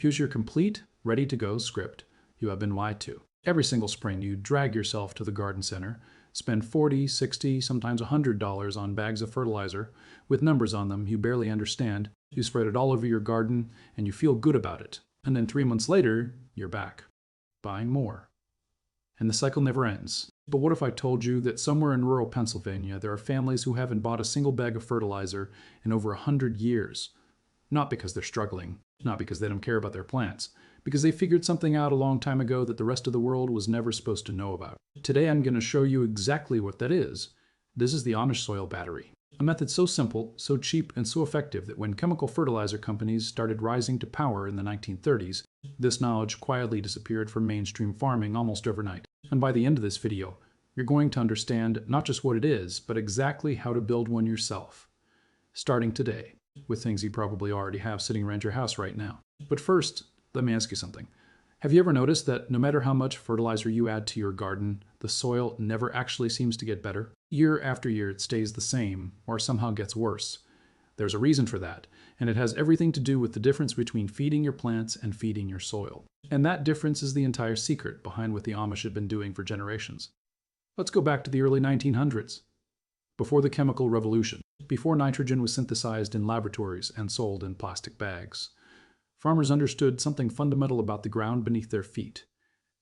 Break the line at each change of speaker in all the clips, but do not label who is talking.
Here's your complete, ready-to-go script. You have been lied to. Every single spring, you drag yourself to the garden center, spend $40, $60, sometimes $100 on bags of fertilizer with numbers on them you barely understand. You spread it all over your garden, and you feel good about it. And then 3 months later, you're back, buying more. And the cycle never ends. But what if I told you that somewhere in rural Pennsylvania, there are families who haven't bought a single bag of fertilizer in over 100 years? Not because they're struggling, not because they don't care about their plants, because they figured something out a long time ago that the rest of the world was never supposed to know about. Today I'm going to show you exactly what that is. This is the Amish soil battery. A method so simple, so cheap, and so effective that when chemical fertilizer companies started rising to power in the 1930s, this knowledge quietly disappeared from mainstream farming almost overnight. And by the end of this video, you're going to understand not just what it is, but exactly how to build one yourself. Starting today, with things you probably already have sitting around your house right now. But first, let me ask you something. Have you ever noticed that no matter how much fertilizer you add to your garden, the soil never actually seems to get better? Year after year, it stays the same, or somehow gets worse. There's a reason for that, and it has everything to do with the difference between feeding your plants and feeding your soil. And that difference is the entire secret behind what the Amish have been doing for generations. Let's go back to the early 1900s. Before the chemical revolution, before nitrogen was synthesized in laboratories and sold in plastic bags. Farmers understood something fundamental about the ground beneath their feet.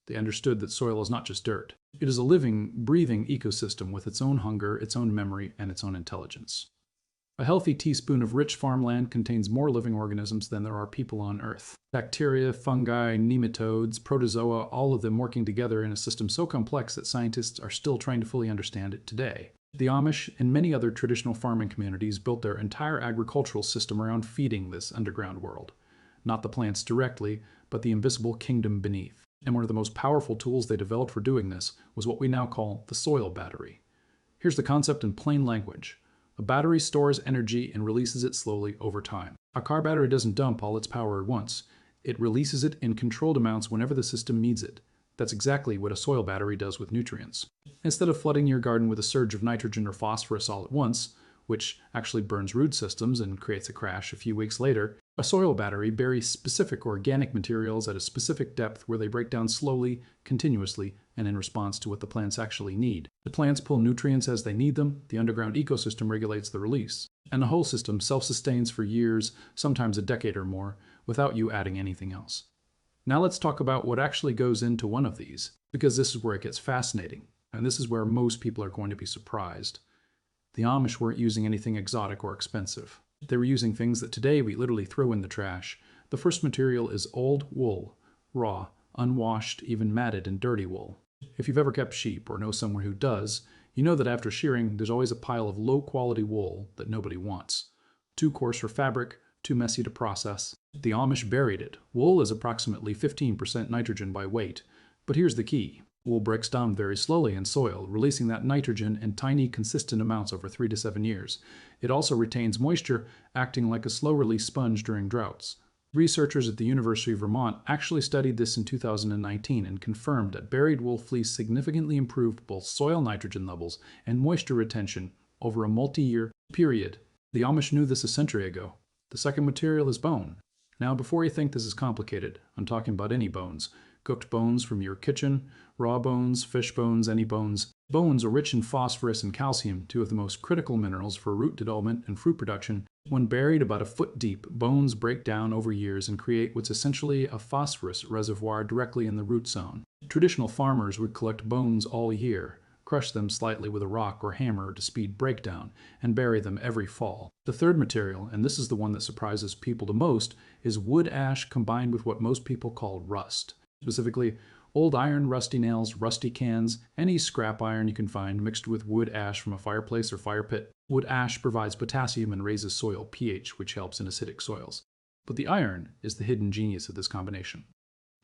They understood that soil is not just dirt. It is a living, breathing ecosystem with its own hunger, its own memory, and its own intelligence. A healthy teaspoon of rich farmland contains more living organisms than there are people on Earth. Bacteria, fungi, nematodes, protozoa, all of them working together in a system so complex that scientists are still trying to fully understand it today. The Amish and many other traditional farming communities built their entire agricultural system around feeding this underground world. Not the plants directly, but the invisible kingdom beneath. And one of the most powerful tools they developed for doing this was what we now call the soil battery. Here's the concept in plain language. A battery stores energy and releases it slowly over time. A car battery doesn't dump all its power at once. It releases it in controlled amounts whenever the system needs it. That's exactly what a soil battery does with nutrients. Instead of flooding your garden with a surge of nitrogen or phosphorus all at once, which actually burns root systems and creates a crash a few weeks later, a soil battery buries specific organic materials at a specific depth where they break down slowly, continuously, and in response to what the plants actually need. The plants pull nutrients as they need them, the underground ecosystem regulates the release, and the whole system self-sustains for years, sometimes a decade or more, without you adding anything else. Now let's talk about what actually goes into one of these, because this is where it gets fascinating, and this is where most people are going to be surprised. The Amish weren't using anything exotic or expensive. They were using things that today we literally throw in the trash. The first material is old wool, raw, unwashed, even matted and dirty wool. If you've ever kept sheep or know someone who does, you know that after shearing, there's always a pile of low-quality wool that nobody wants. Too coarse for fabric, too messy to process. The Amish buried it. Wool is approximately 15% nitrogen by weight. But here's the key. Wool breaks down very slowly in soil, releasing that nitrogen in tiny, consistent amounts over 3 to 7 years. It also retains moisture, acting like a slow-release sponge during droughts. Researchers at the University of Vermont actually studied this in 2019 and confirmed that buried wool fleece significantly improved both soil nitrogen levels and moisture retention over a multi-year period. The Amish knew this a century ago. The second material is bone. Now, before you think this is complicated, I'm talking about any bones. Cooked bones from your kitchen, raw bones, fish bones, any bones. Bones are rich in phosphorus and calcium, two of the most critical minerals for root development and fruit production. When buried about a foot deep, bones break down over years and create what's essentially a phosphorus reservoir directly in the root zone. Traditional farmers would collect bones all year, crush them slightly with a rock or hammer to speed breakdown, and bury them every fall. The third material, and this is the one that surprises people the most, is wood ash combined with what most people call rust. Specifically, old iron, rusty nails, rusty cans, any scrap iron you can find mixed with wood ash from a fireplace or fire pit. Wood ash provides potassium and raises soil pH, which helps in acidic soils. But the iron is the hidden genius of this combination.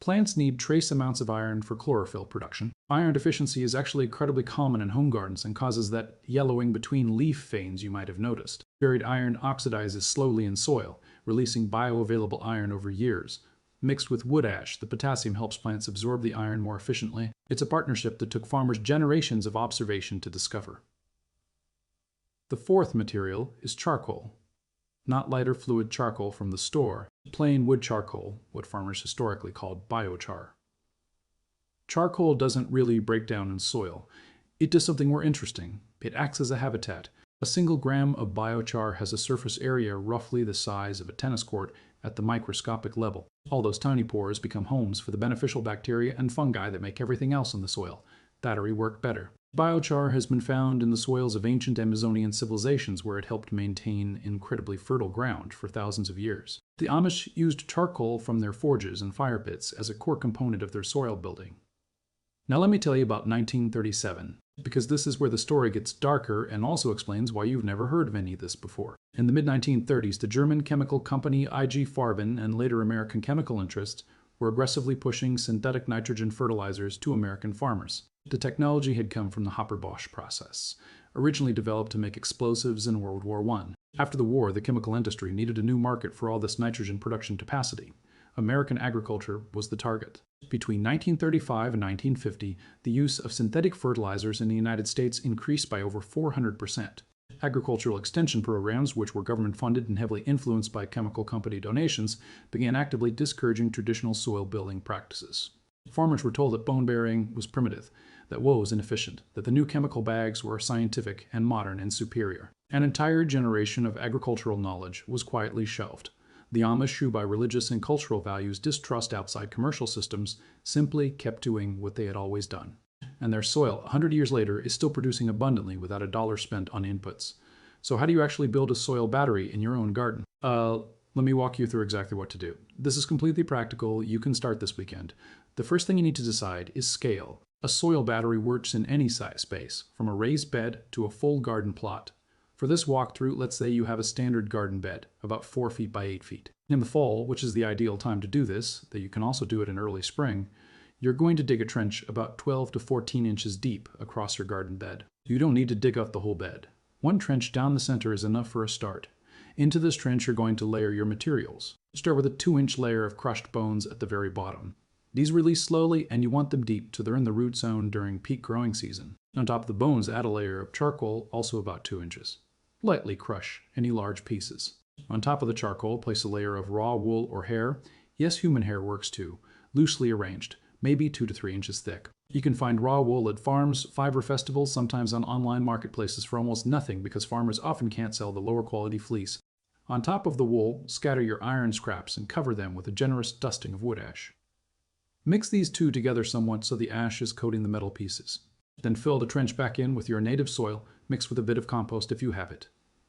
Plants need trace amounts of iron for chlorophyll production. Iron deficiency is actually incredibly common in home gardens and causes that yellowing between leaf veins you might have noticed. Buried iron oxidizes slowly in soil, releasing bioavailable iron over years. Mixed with wood ash, the potassium helps plants absorb the iron more efficiently. It's a partnership that took farmers generations of observation to discover. The fourth material is charcoal. Not lighter fluid charcoal from the store, Plain wood charcoal, what farmers historically called biochar. Charcoal doesn't really break down in soil. It does something more interesting. It acts as a habitat. A single gram of biochar has a surface area roughly the size of a tennis court at the microscopic level. All those tiny pores become homes for the beneficial bacteria and fungi that make everything else in the soil, that'll work better. Biochar has been found in the soils of ancient Amazonian civilizations where it helped maintain incredibly fertile ground for thousands of years. The Amish used charcoal from their forges and fire pits as a core component of their soil building. Now let me tell you about 1937, because this is where the story gets darker and also explains why you've never heard of any of this before. In the mid-1930s, the German chemical company IG Farben and later American chemical interests were aggressively pushing synthetic nitrogen fertilizers to American farmers. The technology had come from the Haber-Bosch process, originally developed to make explosives in World War I. After the war, the chemical industry needed a new market for all this nitrogen production capacity. American agriculture was the target. Between 1935 and 1950, the use of synthetic fertilizers in the United States increased by over 400%. Agricultural extension programs, which were government-funded and heavily influenced by chemical company donations, began actively discouraging traditional soil-building practices. Farmers were told that bone-bearing was primitive, that woe was inefficient, that the new chemical bags were scientific and modern and superior. An entire generation of agricultural knowledge was quietly shelved. The Amish, who by religious and cultural values distrust outside commercial systems, simply kept doing what they had always done. And their soil, 100 years later, is still producing abundantly without a dollar spent on inputs. So how do you actually build a soil battery in your own garden? Let me walk you through exactly what to do. This is completely practical. You can start this weekend. The first thing you need to decide is scale. A soil battery works in any size space, from a raised bed to a full garden plot. For this walkthrough, let's say you have a standard garden bed, about 4 feet by 8 feet. In the fall, which is the ideal time to do this, though you can also do it in early spring, you're going to dig a trench about 12 to 14 inches deep across your garden bed. You don't need to dig up the whole bed. One trench down the center is enough for a start. Into this trench, you're going to layer your materials. Start with a 2-inch layer of crushed bones at the very bottom. These release slowly, and you want them deep so they're in the root zone during peak growing season. On top of the bones, add a layer of charcoal, also about 2 inches. Lightly crush any large pieces. On top of the charcoal, place a layer of raw wool or hair. Yes, human hair works too, loosely arranged, maybe 2 to 3 inches thick. You can find raw wool at farms, fiber festivals, sometimes on online marketplaces for almost nothing because farmers often can't sell the lower quality fleece. On top of the wool, scatter your iron scraps and cover them with a generous dusting of wood ash. Mix these two together somewhat so the ash is coating the metal pieces. Then fill the trench back in with your native soil, mixed with a bit of compost if you have it.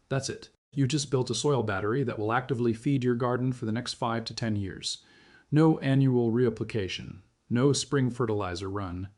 That's it. You just built a soil battery that will actively feed your garden for the next 5 to 10 years. No annual reapplication, no spring fertilizer run,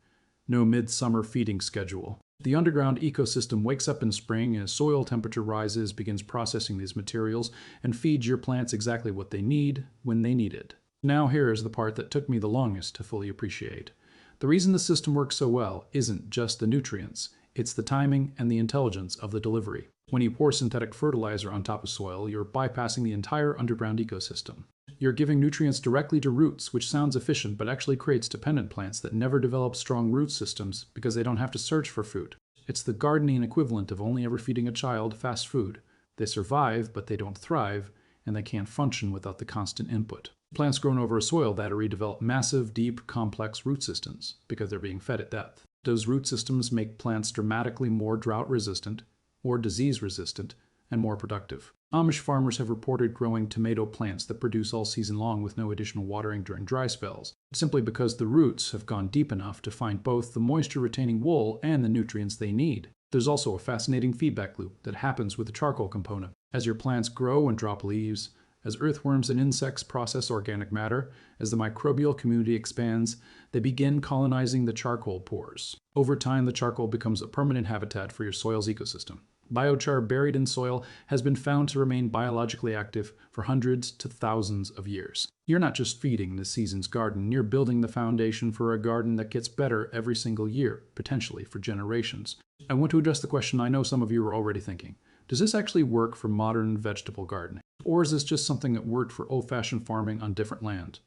no midsummer feeding schedule. The underground ecosystem wakes up in spring as soil temperature rises, begins processing these materials, and feeds your plants exactly what they need when they need it. Now here is the part that took me the longest to fully appreciate. The reason the system works so well isn't just the nutrients, it's the timing and the intelligence of the delivery. When you pour synthetic fertilizer on top of soil, you're bypassing the entire underground ecosystem. You're giving nutrients directly to roots, which sounds efficient but actually creates dependent plants that never develop strong root systems because they don't have to search for food. It's the gardening equivalent of only ever feeding a child fast food. They survive, but they don't thrive, and they can't function without the constant input. Plants grown over a soil battery develop massive, deep, complex root systems because they're being fed at depth. Those root systems make plants dramatically more drought-resistant, more disease-resistant, and more productive. Amish farmers have reported growing tomato plants that produce all season long with no additional watering during dry spells, simply because the roots have gone deep enough to find both the moisture-retaining wool and the nutrients they need. There's also a fascinating feedback loop that happens with the charcoal component. As your plants grow and drop leaves, as earthworms and insects process organic matter, as the microbial community expands, they begin colonizing the charcoal pores. Over time, the charcoal becomes a permanent habitat for your soil's ecosystem. Biochar buried in soil has been found to remain biologically active for hundreds to thousands of years. You're not just feeding this season's garden, you're building the foundation for a garden that gets better every single year, potentially for generations. I want to address the question I know some of you are already thinking. Does this actually work for modern vegetable gardening? Or is this just something that worked for old-fashioned farming on different land?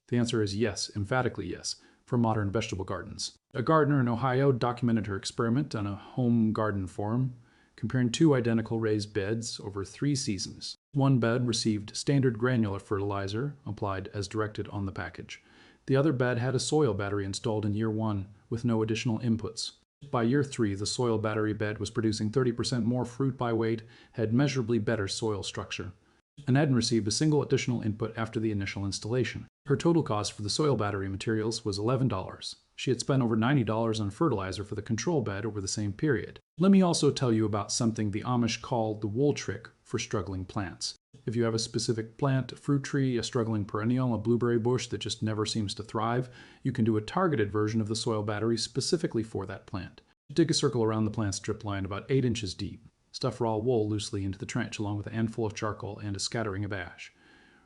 The answer is yes, emphatically yes, for modern vegetable gardens. A gardener in Ohio documented her experiment on a home garden forum. comparing two identical raised beds over 3 seasons. One bed received standard granular fertilizer applied as directed on the package. The other bed had a soil battery installed in year 1 with no additional inputs. By year 3, the soil battery bed was producing 30% more fruit by weight, had measurably better soil structure, and hadn't received a single additional input after the initial installation. Her total cost for the soil battery materials was $11. She had spent over $90 on fertilizer for the control bed over the same period. Let me also tell you about something the Amish call the wool trick for struggling plants. If you have a specific plant, a fruit tree, a struggling perennial, a blueberry bush that just never seems to thrive, you can do a targeted version of the soil battery specifically for that plant. Dig a circle around the plant's drip line about 8 inches deep. Stuff raw wool loosely into the trench along with a handful of charcoal and a scattering of ash.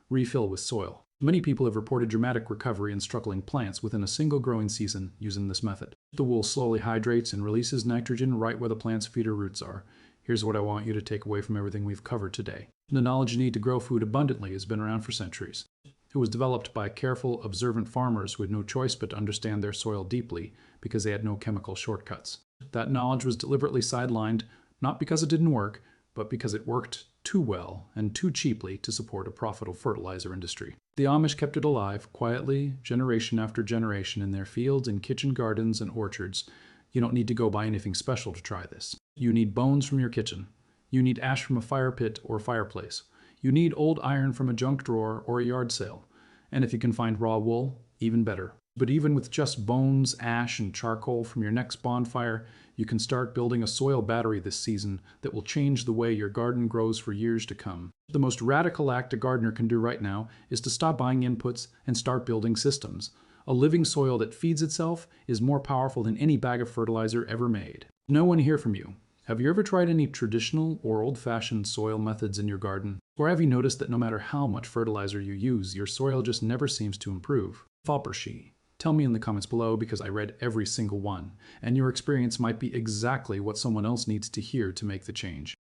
Refill with soil. Many people have reported dramatic recovery in struggling plants within a single growing season using this method. The wool slowly hydrates and releases nitrogen right where the plant's feeder roots are. Here's what I want you to take away from everything we've covered today. The knowledge you need to grow food abundantly has been around for centuries. It was developed by careful, observant farmers who had no choice but to understand their soil deeply because they had no chemical shortcuts. That knowledge was deliberately sidelined, not because it didn't work, but because it worked too well and too cheaply to support a profitable fertilizer industry. The Amish kept it alive, quietly, generation after generation in their fields and kitchen gardens and orchards. You don't need to go buy anything special to try this. You need bones from your kitchen. You need ash from a fire pit or fireplace. You need old iron from a junk drawer or a yard sale. And if you can find raw wool, even better. But even with just bones, ash, and charcoal from your next bonfire, you can start building a soil battery this season that will change the way your garden grows for years to come. The most radical act a gardener can do right now is to stop buying inputs and start building systems. A living soil that feeds itself is more powerful than any bag of fertilizer ever made. No one hear from you. Have you ever tried any traditional or old-fashioned soil methods in your garden? Or have you noticed that no matter how much fertilizer you use, your soil just never seems to improve? Foppershi. Tell me in the comments below because I read every single one, and your experience might be exactly what someone else needs to hear to make the change.